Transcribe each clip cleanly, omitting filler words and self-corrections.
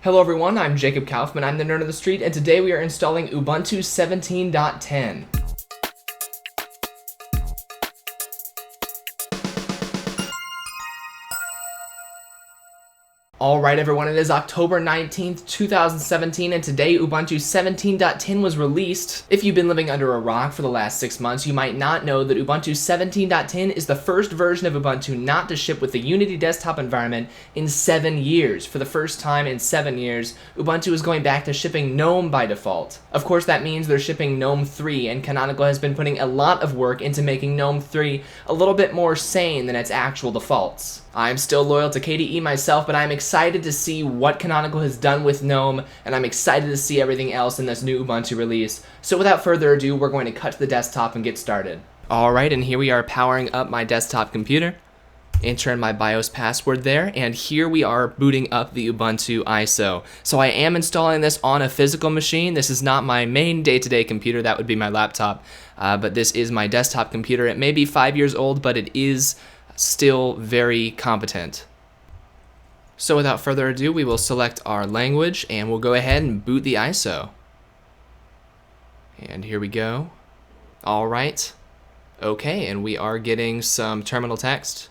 Hello everyone, I'm Jacob Kaufman, I'm the nerd of the street, and today we are installing Ubuntu 17.10. Alright everyone, it is October 19th, 2017, and today Ubuntu 17.10 was released. If you've been living under a rock for the last 6 months, you might not know that Ubuntu 17.10 is the first version of Ubuntu not to ship with the Unity desktop environment in 7 years. For the first time in 7 years, Ubuntu is going back to shipping GNOME by default. Of course, that means they're shipping GNOME 3, and Canonical has been putting a lot of work into making GNOME 3 a little bit more sane than its actual defaults. I'm still loyal to KDE myself, but I'm excited to see what Canonical has done with GNOME, and I'm excited to see everything else in this new Ubuntu release. So without further ado, we're going to cut to the desktop and get started. Alright, and here we are powering up my desktop computer. Enter in my BIOS password there, and here we are booting up the Ubuntu ISO. So I am installing this on a physical machine. This is not my main day-to-day computer, that would be my laptop, but this is my desktop computer. It may be 5 years old, but it is still very competent. So without further ado, we will select our language and we'll go ahead and boot the ISO. And here we go. Alright. Okay, and we are getting some terminal text.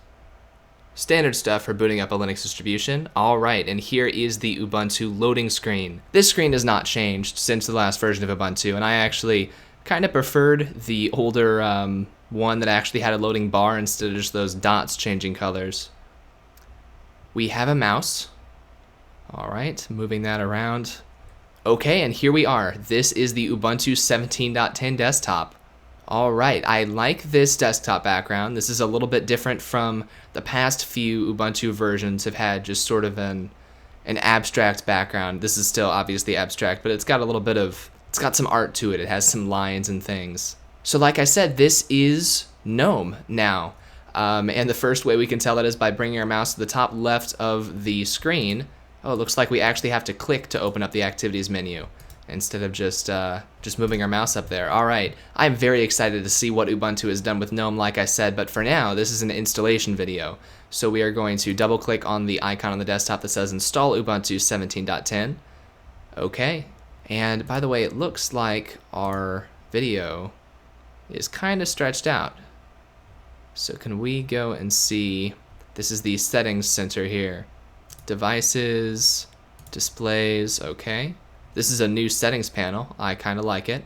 Standard stuff for booting up a Linux distribution. Alright, and here is the Ubuntu loading screen. This screen has not changed since the last version of Ubuntu, and I actually kind of preferred the older one that actually had a loading bar instead of just those dots changing colors. We have a mouse. Alright, moving that around. Okay, and here we are. This is the Ubuntu 17.10 desktop. Alright, I like this desktop background. This is a little bit different from the past few Ubuntu versions have had just sort of an abstract background. This is still obviously abstract, but it's got a little bit of, it's got some art to it. It has some lines and things. So like I said, this is GNOME now. And the first way we can tell that is by bringing our mouse to the top left of the screen. Oh, it looks like we actually have to click to open up the activities menu instead of just moving our mouse up there. All right, I'm very excited to see what Ubuntu has done with GNOME, like I said, but for now, this is an installation video. So we are going to double click on the icon on the desktop that says install Ubuntu 17.10. Okay, and by the way, it looks like our video is kind of stretched out. So can we go and see, this is the settings center here. Devices, displays, okay. This is a new settings panel, I kind of like it.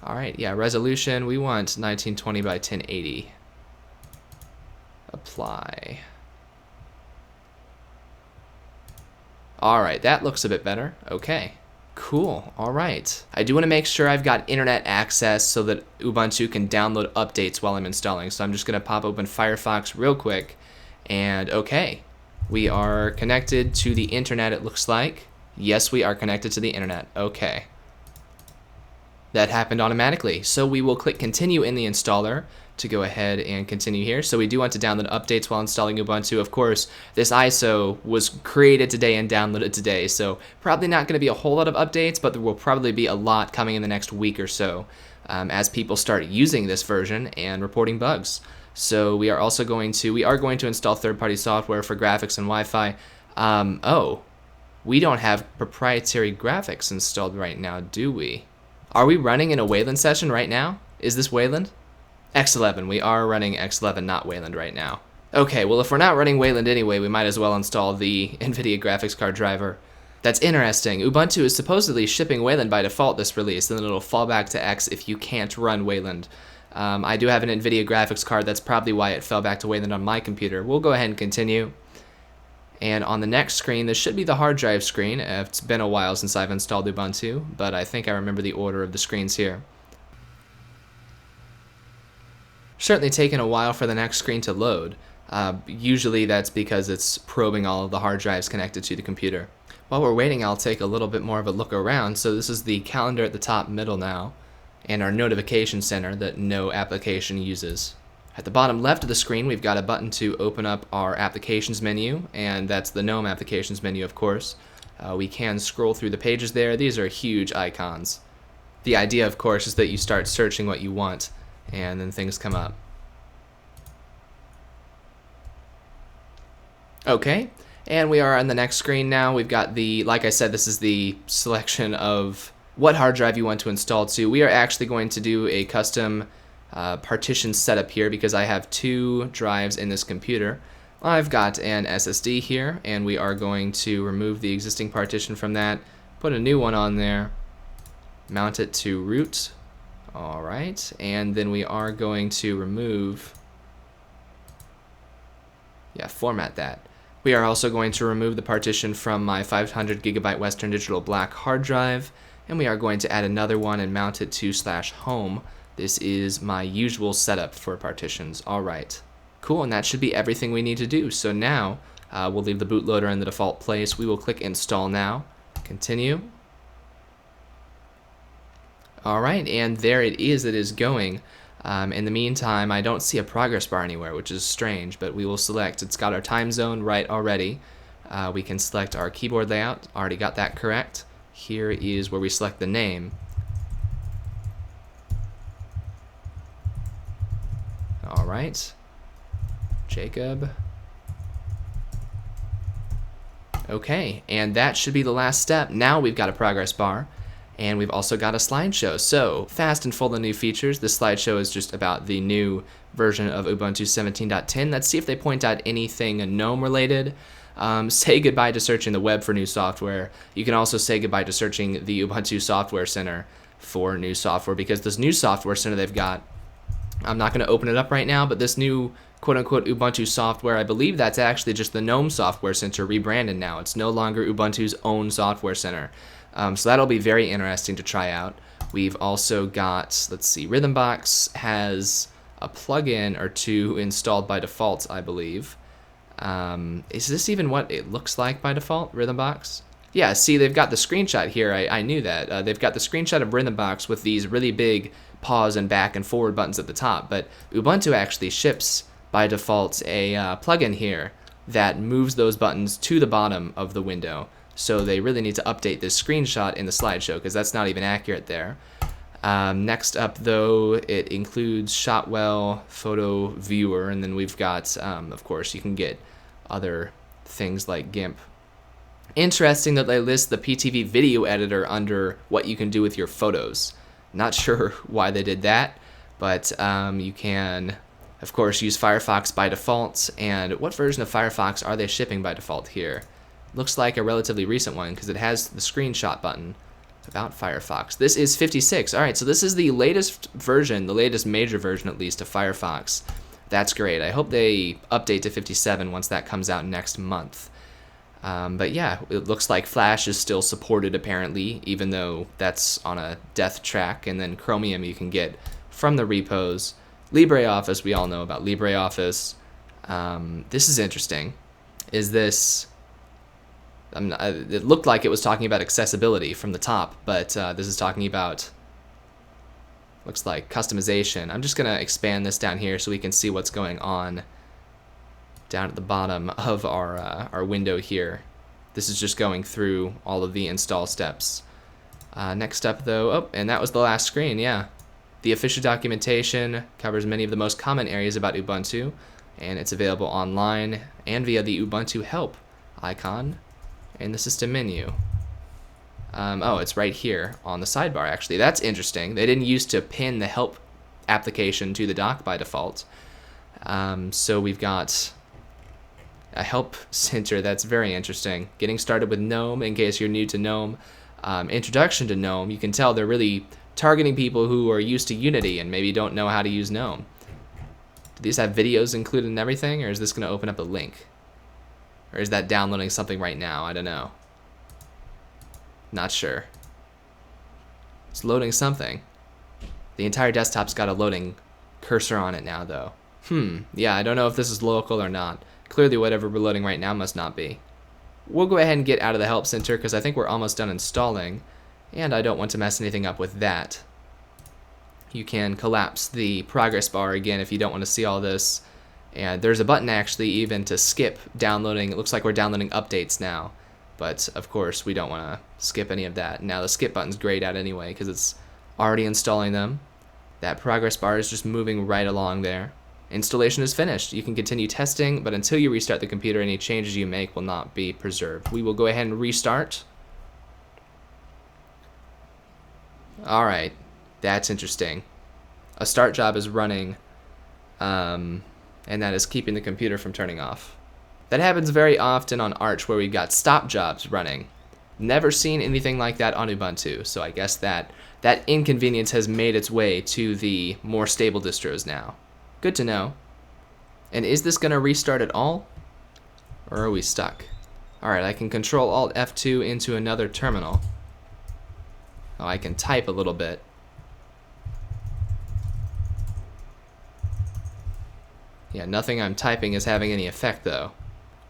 Alright, yeah, resolution, we want 1920 by 1080. Apply. Alright, that looks a bit better, okay. Cool, alright. I do want to make sure I've got internet access so that Ubuntu can download updates while I'm installing. So I'm just going to pop open Firefox real quick. And okay, we are connected to the internet, it looks like. Yes, we are connected to the internet. Okay. That happened automatically. So we will click continue in the installer to go ahead and continue here. So we do want to download updates while installing Ubuntu. Of course, this ISO was created today and downloaded today, so probably not going to be a whole lot of updates, but there will probably be a lot coming in the next week or so as people start using this version and reporting bugs. So we are also going to install third-party software for graphics and Wi-Fi. Oh, we don't have proprietary graphics installed right now, do we? Are we running in a Wayland session right now? Is this Wayland? X11, we are running X11, not Wayland right now. Okay, well if we're not running Wayland anyway, we might as well install the NVIDIA graphics card driver. That's interesting. Ubuntu is supposedly shipping Wayland by default this release, and then it'll fall back to X if you can't run Wayland. I do have an NVIDIA graphics card, that's probably why it fell back to Wayland on my computer. We'll go ahead and continue. And on the next screen, this should be the hard drive screen. It's been a while since I've installed Ubuntu, but I think I remember the order of the screens here. Certainly taken a while for the next screen to load. Usually that's because it's probing all of the hard drives connected to the computer. While we're waiting, I'll take a little bit more of a look around. So this is the calendar at the top middle now, and our notification center that no application uses. At the bottom left of the screen, we've got a button to open up our applications menu, and that's the GNOME applications menu, of course. We can scroll through the pages there. These are huge icons. The idea, of course, is that you start searching what you want, and then things come up. Okay, And we are on the next screen now. We've got the, like I said, this is the selection of what hard drive you want to install to. We are actually going to do a custom partition setup here because I have 2 drives in this computer. I've got an SSD here, and we are going to remove the existing partition from that, put a new one on there, mount it to root. All right, and then we are going to remove, format that. We are also going to remove the partition from my 500 gigabyte Western Digital Black hard drive, and we are going to add another one and mount it to /home. This is my usual setup for partitions. All right, cool, and that should be everything we need to do. So now we'll leave the bootloader in the default place. We will click install now, continue. All right, and there it is going. In the meantime, I don't see a progress bar anywhere, which is strange, but we will select, it's got our time zone right already. We can select our keyboard layout, already got that correct. Here is where we select the name. All right, Jacob. Okay, and that should be the last step. Now we've got a progress bar. And we've also got a slideshow. So fast and full of new features. This slideshow is just about the new version of Ubuntu 17.10. Let's see if they point out anything GNOME related. Say goodbye to searching the web for new software. You can also say goodbye to searching the Ubuntu Software Center for new software, because this new software center they've got, I'm not going to open it up right now, but this new quote-unquote Ubuntu software, I believe that's actually just the GNOME Software Center rebranded now. It's no longer Ubuntu's own software center. So that'll be very interesting to try out. We've also got, let's see, Rhythmbox has a plugin or 2 installed by default, I believe. Is this even what it looks like by default, Rhythmbox? Yeah, see, they've got the screenshot here. I knew that. They've got the screenshot of Rhythmbox with these really big pause and back and forward buttons at the top, but Ubuntu actually ships by default a plugin here that moves those buttons to the bottom of the window. So they really need to update this screenshot in the slideshow because that's not even accurate there. Next up, though, it includes Shotwell Photo Viewer, and then we've got, of course, you can get other things like GIMP. Interesting that they list the PTV video editor under what you can do with your photos. Not sure why they did that, but you can, of course, use Firefox by default. And what version of Firefox are they shipping by default here? Looks like a relatively recent one because it has the screenshot button about Firefox. This is 56. All right, so this is the latest version, the latest major version at least of Firefox. That's great. I hope they update to 57 once that comes out next month. But yeah, it looks like Flash is still supported apparently, even though that's on a death track. And then Chromium you can get from the repos. LibreOffice, we all know about LibreOffice. This is interesting. Is this... it looked like it was talking about accessibility from the top, but this is talking about, looks like, customization. I'm just going to expand this down here so we can see what's going on down at the bottom of our window here. This is just going through all of the install steps. Next up, though, oh, and that was the last screen, yeah. The official documentation covers many of the most common areas about Ubuntu, and it's available online and via the Ubuntu help icon in the system menu. Oh, it's right here on the sidebar, actually. That's interesting. They didn't used to pin the help application to the dock by default. So we've got a help center that's very interesting. Getting started with GNOME, in case you're new to GNOME. Introduction to GNOME, you can tell they're really targeting people who are used to Unity and maybe don't know how to use GNOME. Do these have videos included and everything, or is this going to open up a link? Or is that downloading something right now? I don't know. Not sure. It's loading something. The entire desktop's got a loading cursor on it now, though. Yeah, I don't know if this is local or not. Clearly whatever we're loading right now must not be. We'll go ahead and get out of the Help Center because I think we're almost done installing, and I don't want to mess anything up with that. You can collapse the progress bar again if you don't want to see all this. And there's a button actually even to skip downloading. It looks like we're downloading updates now. But of course we don't want to skip any of that. Now the skip button's grayed out anyway because it's already installing them. That progress bar is just moving right along there. Installation is finished. You can continue testing, but until you restart the computer, any changes you make will not be preserved. We will go ahead and restart. Alright, that's interesting. A start job is running, and that is keeping the computer from turning off. That happens very often on Arch, where we've got stop jobs running. Never seen anything like that on Ubuntu, so I guess that inconvenience has made its way to the more stable distros now. Good to know. And is this going to restart at all? Or are we stuck? Alright, I can Control Alt F2 into another terminal. Oh, I can type a little bit. Yeah, nothing I'm typing is having any effect though.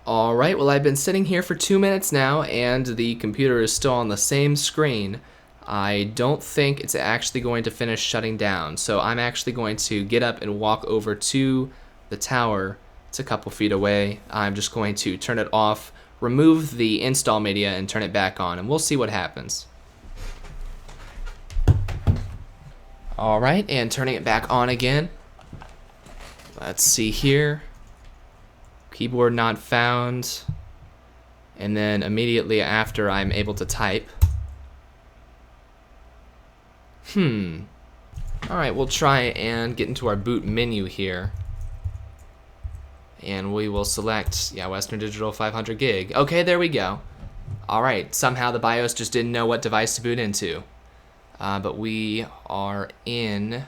Alright, well I've been sitting here for 2 minutes now and the computer is still on the same screen. I don't think it's actually going to finish shutting down, so I'm actually going to get up and walk over to the tower. It's a couple feet away. I'm just going to turn it off, remove the install media, and turn it back on, and we'll see what happens. Alright, and turning it back on again. Let's see here. Keyboard not found. And then immediately after, I'm able to type. Alright, we'll try and get into our boot menu here. And we will select, Western Digital 500 gig. Okay, there we go. Alright, somehow the BIOS just didn't know what device to boot into. But we are in...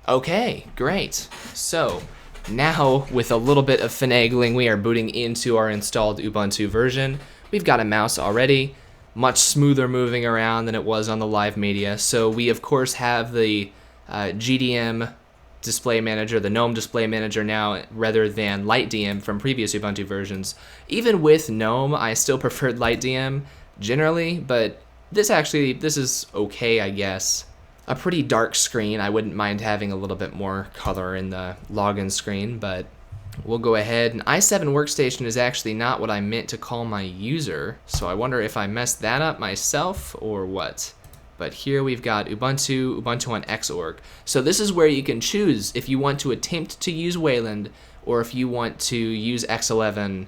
Okay, great. So, now with a little bit of finagling, we are booting into our installed Ubuntu version. We've got a mouse already, much smoother moving around than it was on the live media. So we of course have the GDM display manager, the GNOME display manager now, rather than LightDM from previous Ubuntu versions. Even with GNOME, I still preferred LightDM generally, but this is okay, I guess. A pretty dark screen. I wouldn't mind having a little bit more color in the login screen, but we'll go ahead. An i7 workstation is actually not what I meant to call my user, so I wonder if I messed that up myself or what. But here we've got Ubuntu on Xorg. So this is where you can choose if you want to attempt to use Wayland or if you want to use X11,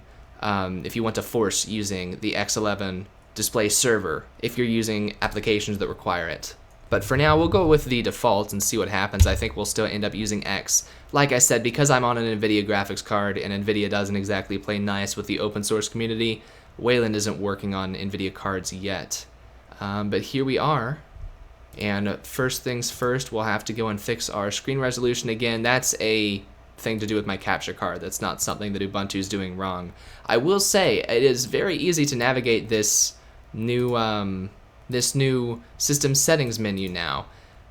if you want to force using the X11 display server if you're using applications that require it. But for now, we'll go with the default and see what happens. I think we'll still end up using X. Like I said, because I'm on an NVIDIA graphics card and NVIDIA doesn't exactly play nice with the open source community, Wayland isn't working on NVIDIA cards yet. But here we are. And first things first, we'll have to go and fix our screen resolution again. That's a thing to do with my capture card. That's not something that Ubuntu is doing wrong. I will say it is very easy to navigate this new system settings menu now.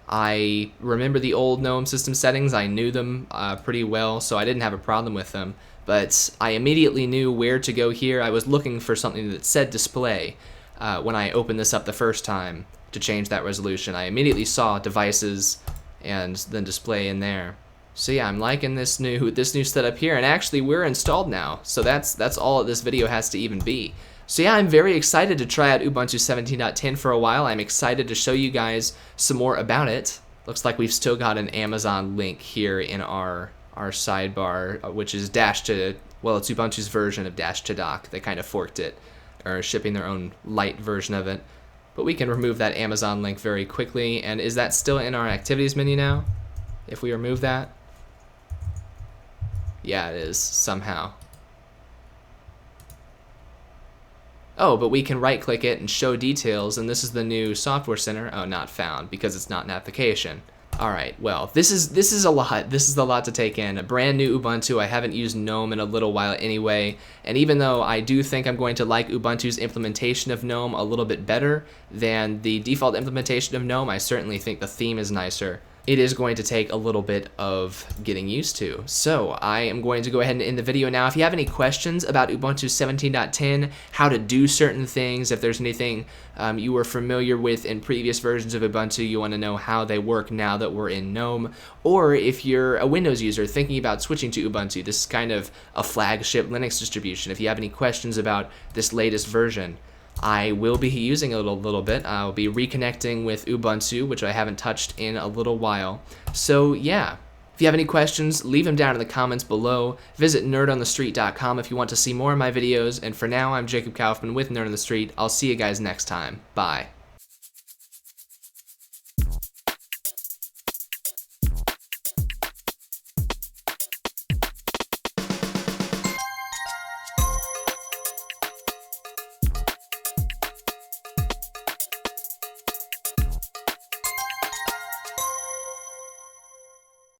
I remember the old GNOME system settings. I knew them pretty well, so I didn't have a problem with them. But I immediately knew where to go here. I was looking for something that said display when I opened this up the first time to change that resolution. I immediately saw devices and then display in there. So yeah, I'm liking this new setup here, and actually we're installed now. So that's all this video has to even be. So yeah, I'm very excited to try out Ubuntu 17.10 for a while. I'm excited to show you guys some more about it. Looks like we've still got an Amazon link here in our sidebar, which is it's Ubuntu's version of Dash to Dock. They kind of forked it, or shipping their own light version of it. But we can remove that Amazon link very quickly. And is that still in our activities menu now? If we remove that? Yeah, it is, somehow. Oh, but we can right-click it and show details, and this is the new software center. Oh, not found, because it's not an application. Alright, well, this is a lot. This is a lot to take in. A brand new Ubuntu. I haven't used GNOME in a little while anyway, and even though I do think I'm going to like Ubuntu's implementation of GNOME a little bit better than the default implementation of GNOME, I certainly think the theme is nicer. It is going to take a little bit of getting used to. So I am going to go ahead and end the video now. If you have any questions about Ubuntu 17.10, how to do certain things, if there's anything you were familiar with in previous versions of Ubuntu, you want to know how they work now that we're in GNOME, or if you're a Windows user thinking about switching to Ubuntu, this is kind of a flagship Linux distribution. If you have any questions about this latest version, I will be using it a little bit. I'll be reconnecting with Ubuntu, which I haven't touched in a little while. So yeah, If you have any questions, leave them down in the comments below. Visit nerdonthestreet.com if you want to see more of my videos. And for now, I'm Jacob Kaufman with Nerd on the Street. I'll see you guys next time. Bye.